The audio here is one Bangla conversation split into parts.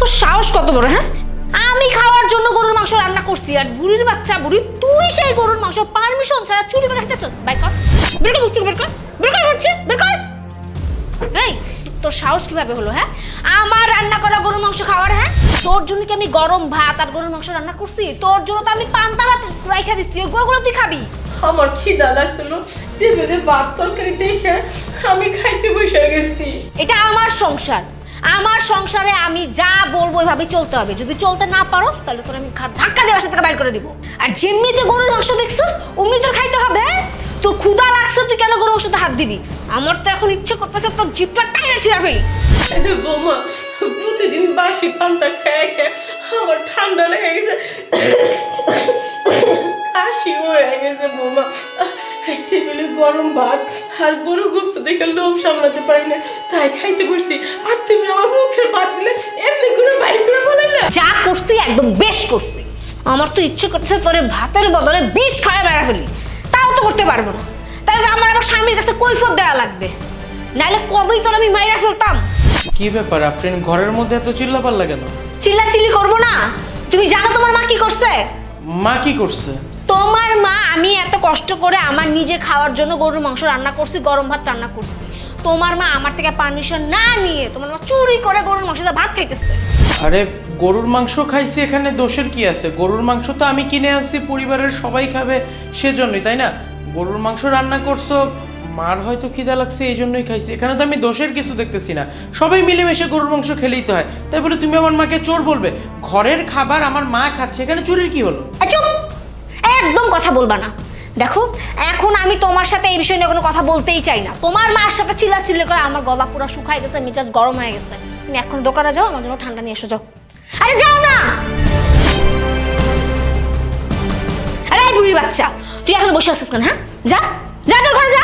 তোর সাহস কত বড়, হ্যাঁ? আমি খাওয়ার জন্য গরুর মাংস রান্না করছি আর বুড়ির বাচ্চা বুড়ি তুই সেই গরুর মাংস পারমিশন ছাড়া চুরি করে খেতেছস। বের কর, বের কর, বের কর, বের কর, বের কর। এই তোর সাহস কিভাবে হলো, হ্যাঁ? আমার রান্না করা গরুর মাংস খাওয়ার, হ্যাঁ? তোর জন্য কি আমি গরম ভাত আর গরুর মাংস রান্না করছি? তোর জন্য তো আমি পান্তা ভাত রাইখা দিচ্ছি, ওগুলো তুই খাবি। আমার খিদা লাগছিল, টেবিলে ভাত তরকারি দেখে আমি খাইতে বসে গেছি। এটা আমার সংসার, আমার সংসারে আমি যা বলবো ওইভাবেই চলতে হবে। যদি চলতে না পারোস তাহলে তোর আমি ধাক্কা দিয়ে বাসা থেকে বাইর করে দিব। আর যেমনি তুই গরুর মাংস দেখছিস অমনি তোর খাইতে হবে। তোর ক্ষুধা লাগছে, তুই কেন গরুর মাংসতে হাত দিবি? আমার তো এখন ইচ্ছে করতেছে তোর জিভটা টাইনা ছিঁড়া ফেলি। বৌমা, প্রতিদিন বাসি পান্তা খেয়ে খেয়ে আমার ঠান্ডা লেগে গেছে, কাশি হয়ে গেছে বৌমা। টেবিলে গরম ভাত আর গরু গোস্ত দেখে লোভ সামলাতে পারি না, তাই খাইতে বসছি। আর তুমি আমার মুখের ভাত দিলে এমনি করে বাইর করে বলে না। যা করছি একদম বেশ করছি। আমার তো ইচ্ছে করতেছে তোর ভাতের বদলে বিষ খাওয়া বেড়া ফেলি, তাও তো করতে পারবো না। তাহলে আমার আবার স্বামীর কাছে কৈফিয়ত দেওয়া লাগবে, নাহলে কবেই তোর আমি মাইরা ফেলতাম। কি ব্যাপার আফরিন, ঘরের মধ্যে এত চিল্লাপাল্লা কেন? চিল্লাচিল্লি করবো না? তুমি জানো তোমার মা কি করছে? মা কি করছে? তোমার মা, আমি এত কষ্ট করে আমার নিজে খাওয়ার জন্য গরুর মাংস রান্না করছি, গরম ভাত রান্না করছি, তোমার মা আমার থেকে পারমিশন না নিয়ে তোমার মা চুরি করে গরুর মাংস দিয়ে ভাত খাইতেছে। আরে গরুর মাংস খাইছি, এখানে দোষের কি আছে? গরুর মাংস তো আমি কিনে আনছি, পরিবারের সবাই খাবে সেজন্যই, তাই না? গরুর মাংস রান্না করছো, মার হয়তো খিদা লাগছে এই জন্যই খাইছি। এখানে তো আমি দোষের কিছু দেখতেছি না, সবাই মিলেমিশে গরুর মাংস খেলেই তো হয়। তাই বলে তুমি আমার মাকে চোর বলবে? ঘরের খাবার আমার মা খাচ্ছে, এখানে চুরির কি হলো? চুপ, একদম কথা বলবা না। দেখো এখন আমি তোমার সাথে এই বিষয় নিয়ে কোনো কথা বলতেই চাই না। তোমার মার সাথে চিল্লাচিল্লি করে আমার গলা পুরো শুকায় গেছে, মেজাজ গরম হয়ে গেছে। তুমি এখন দোকানে যাও, আমার জন্য ঠান্ডা নিয়ে এসো, যাও। আরে যাও না। আরে বুড়ি বাচ্চা, তুই এখন বসে আছিস কেন? হ্যাঁ, যা যা, তোর ঘরে যা।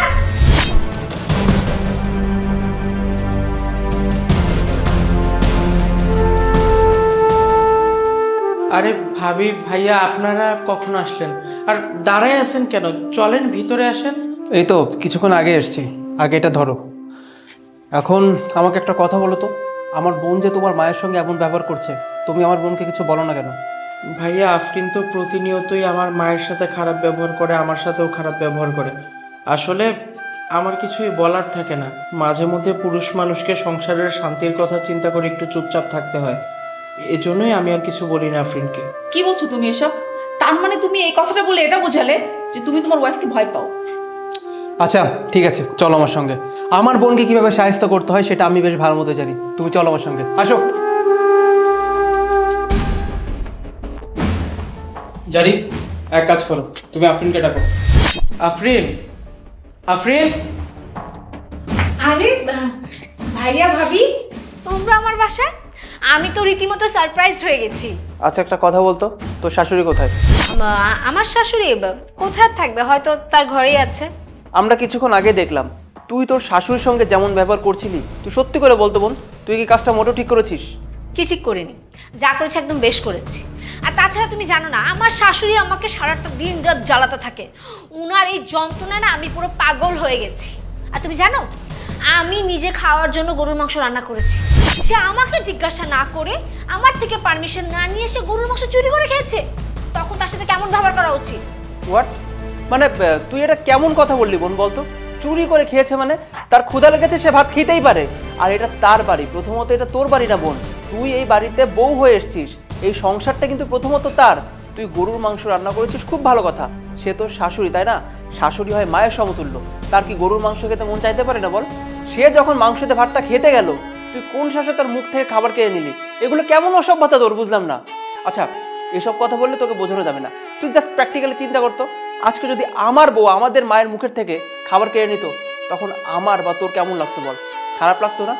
আরে ভাবি, ভাইয়া, আপনারা কখন আসলেন? আর দাঁড়ায় আছেন কেন? চলেন ভিতরে আসেন। এই তো কিছুক্ষণ আগে এসেছি। আগে এটা ধরো। এখন আমাকে একটা কথা বলো তো, আমার বোন যে তোমার মায়ের সঙ্গে এমন ব্যবহার করছে, তুমি আমার বোনকে কিছু বলো না কেন? ভাইয়া, আফরিন তো প্রতিনিয়তই আমার মায়ের সাথে খারাপ ব্যবহার করে, আমার সাথেও খারাপ ব্যবহার করে। আসলে আমার কিছুই বলার থাকে না। মাঝে মধ্যে পুরুষ মানুষকে সংসারের শান্তির কথা চিন্তা করে একটু চুপচাপ থাকতে হয়, এজন্যই আমি আর কিছু বলি না আফরিনকে। কি বলছো তুমি এসব? তার মানে তুমি এই কথাটা বলে এটা বোঝালে যে তুমি তোমার ওয়াইফকে ভয় পাও? আচ্ছা ঠিক আছে, চলো আমার সঙ্গে। আমার বোনকে কিভাবে সাহায্য করতে হয় সেটা আমি বেশ ভালো মতো জানি। তুমি চলো আমার সঙ্গে, আসো। জারি, এক কাজ করো, তুমি আফরিনকে ডাকো। আফরিন, আফরিন। আরে ভাইয়া ভাবি, তোমরা আমার বাসায়? আমি তো রীতিমতো সারপ্রাইজড হয়ে গেছি। আচ্ছা একটা কথা বলতো, তোর শাশুড়ি কোথায়? আমার শাশুড়ি কোথায় থাকবে, হয়তো তার ঘরেই আছে। আমরা কিছুক্ষণ আগে দেখলাম তুই তোর শাশুড়ির সঙ্গে যেমন ব্যবহার করছিলি, তুই সত্যি করে বলতো বোন, তুই কি কাজটা মোটেও ঠিক করেছিস? কি ঠিক করিনি, যা করেছি একদম বেশ করেছি। আর তাছাড়া তুমি জানো না, আমার শাশুড়ি আমাকে সারাটা দিন রাত জ্বালাতে থাকে। উনার এই যন্ত্রণা না আমি পুরো পাগল হয়ে গেছি। আর তুমি জানো, আমি নিজে খাওয়ার জন্য গরুর মাংস রান্না করেছি, সে আমাকে জিজ্ঞাসা না করে, আমার থেকে পারমিশন না নিয়ে সে গরুর মাংস চুরি করে খেয়েছে। তখন তার সাথে কেমন ব্যবহার করা উচিত? হোয়াট? মানে তুই এটা কেমন কথা বললি বোন বলতো? চুরি করে খেয়েছে মানে? তার ক্ষুধা লেগেছে, সে ভাত খেতেই পারে। আর এটা তার বাড়ি, প্রথমত এটা তোর বাড়ি না বোন। তুই এই বাড়িতে বউ হয়ে এসছিস, এই সংসারটা কিন্তু প্রথমত তার। তুই গরুর মাংস রান্না করেছিস, খুব ভালো কথা। সে তোর শাশুড়ি, তাই না? শাশুড়ি হয় মায়ের সমতুল্য, তার কি গরুর মাংস খেতে মন চাইতে পারে না বল? সে যখন মাংসতে ভাতটা খেতে গেল, তুই কোন শাসে তার মুখ থেকে খাবার খেয়ে নিলি? এগুলো কেমন অসভ্যতা তোর, বুঝলাম না। আচ্ছা এসব কথা বললে তোকে বোঝানো যাবে না, তুই জাস্ট প্র্যাকটিক্যালি চিন্তা করতো, আজকে যদি আমার বউ আমাদের মায়ের মুখের থেকে খাবার খেয়ে নিত, তখন আমার বা তোর কেমন লাগতো বল? খারাপ লাগতো না?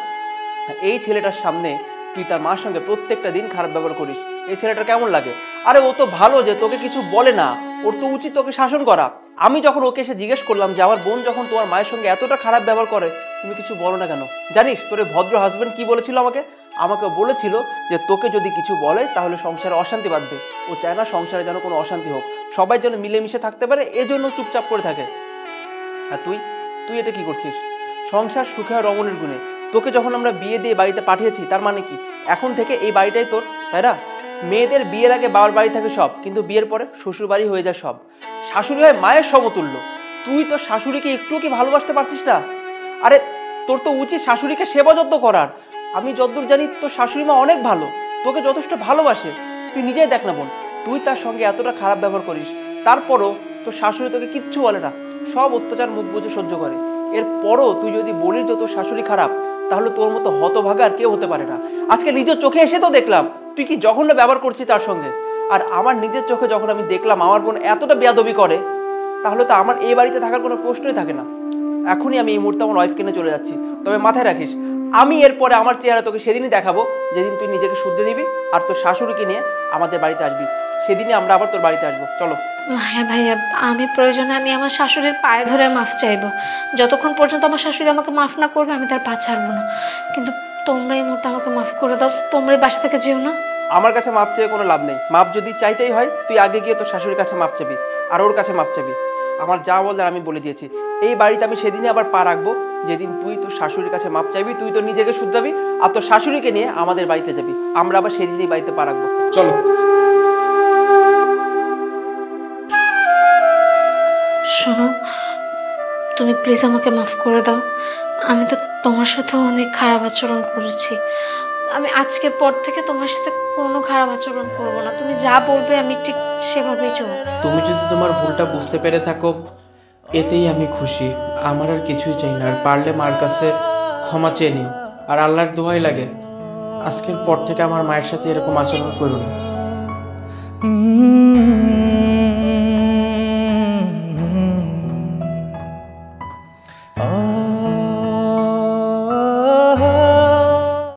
এই ছেলেটার সামনে তুই তার মার সঙ্গে প্রত্যেকটা দিন খারাপ ব্যবহার করিস, এই ছেলেটা কেমন লাগে? আরে ও তো ভালো যে তোকে কিছু বলে না, ওর তো উচিত তোকে শাসন করা। আমি যখন ওকে এসে জিজ্ঞেস করলাম যে আমার বোন যখন তোমার মায়ের সঙ্গে এতটা খারাপ ব্যবহার করে, তুমি কিছু বলো না কেন? জানিস তোর ভদ্র হাজবেন্ড কি বলেছিল আমাকে? আমাকে বলেছিল যে তোকে যদি কিছু বলে তাহলে সংসারে অশান্তি বাঁধবে। ও চায় না সংসারে যেন কোনো অশান্তি হোক, সবাই যেন মিলেমিশে থাকতে পারে, এজন্য চুপচাপ করে থাকে। আর তুই তুই এটা কি করছিস? সংসার সুখে আর রমণের গুণে। তোকে যখন আমরা বিয়ে দিয়ে বাড়িতে পাঠিয়েছি, তার মানে কি এখন থেকে এই বাড়িটাই তোর, তাই না? মেয়েদের বিয়ের আগে বাবার বাড়ি থাকে সব, কিন্তু বিয়ের পরে শ্বশুর বাড়ি হয়ে যায় সব। শাশুড়ি হয় মায়ের সমতুল্য। তুই তোর শাশুড়িকে একটু কি ভালোবাসতে পারছিস না? আরে তোর তো উচিত শাশুড়িকে সেবা যত্ন করার। আমি যতদূর জানি তোর শাশুড়ি মা অনেক ভালো, তোকে যথেষ্ট ভালোবাসে। তুই নিজেই দেখ না বোন, তুই তার সঙ্গে এতটা খারাপ ব্যবহার করিস, তারপরও তোর শাশুড়ি তোকে কিচ্ছু বলে না, সব অত্যাচার মুখ বুঝে সহ্য করে। এরপরও তুই যদি বলিস যে তোর শাশুড়ি খারাপ, তাহলে তোর মতো হতভাগা আর কেউ হতে পারে না। আজকে নিজের চোখে এসে তো দেখলাম তুই কি জঘন্য ব্যবহার করছিস তার সঙ্গে। আর আমার নিজের চোখে যখন আমি দেখলাম আমার বোন এতটা বেয়াদবি করে, তাহলে তো আমার এই বাড়িতে থাকার কোনো প্রশ্নই থাকে না। এখনই আমি এই মুহূর্তে আমার ওয়াইফ কিনে চলে যাচ্ছি। তবে মাথায় রাখিস, আমি এরপরে আমার চেহারা তোকে সেদিনই দেখাবো যেদিন তুই নিজেকে শুদ্ধ নিবি আর তোর শাশুড়িকে নিয়ে আমাদের বাড়িতে আসবি। সেদিনই আমরা আবার তোর বাড়িতে আসবো। চলো। হ্যাঁ ভাইয়া, আমি প্রয়োজনে আমি আমার শাশুড়ির পায়ে ধরে মাফ চাইবো। যতক্ষণ পর্যন্ত আমার শাশুড়ি আমাকে মাফ না করবে আমি তার পা ছাড়বো না। কিন্তু তোমরা এই মুহূর্তে আমাকে মাফ করে দাও, তোমরা এই বাসা থেকে যেও না। আমার কাছে মাপ চেয়ে কোনো লাভ নেই। মাপ যদি চাইতেই হয় তুই আগে গিয়ে তোর শাশুড়ির কাছে মাপ চাবি আর ওর কাছে মাপ চাবি। আমার যা বলার আমি বলে দিয়েছি। এই বাড়িতে আমি সেদিনই আবার পা রাখবো যেদিন তুই তোর শাশুড়ির কাছে মাপ চাইবি, তুই তো নিজেকে শুধরাবি আর তোর শাশুড়িকে নিয়ে আমাদের বাড়িতে যাবি। আমরা আবার সেদিনই বাড়িতে পা রাখবো। চলো। শোনো, তুমি প্লিজ আমাকে মাফ করে দাও। আমি তো তোমার সাথে অনেক খারাপ আচরণ করেছি। আমি আজকের পর থেকে তোমার সাথে কোনো খারাপ আচরণ করবো না। তুমি যা বলবে আমি ঠিক সেভাবেই চলবো। তুমি যদি তোমার ভুলটা বুঝতে পেরে থাকো এতেই আমি খুশি। আমার আর কিছুই চাই না। আর পারলে মার কাছে ক্ষমা চেয়ে নিও। আর আল্লাহর দোহাই লাগে আজকের পর থেকে আমার মায়ের সাথে এরকম আচরণ করো না।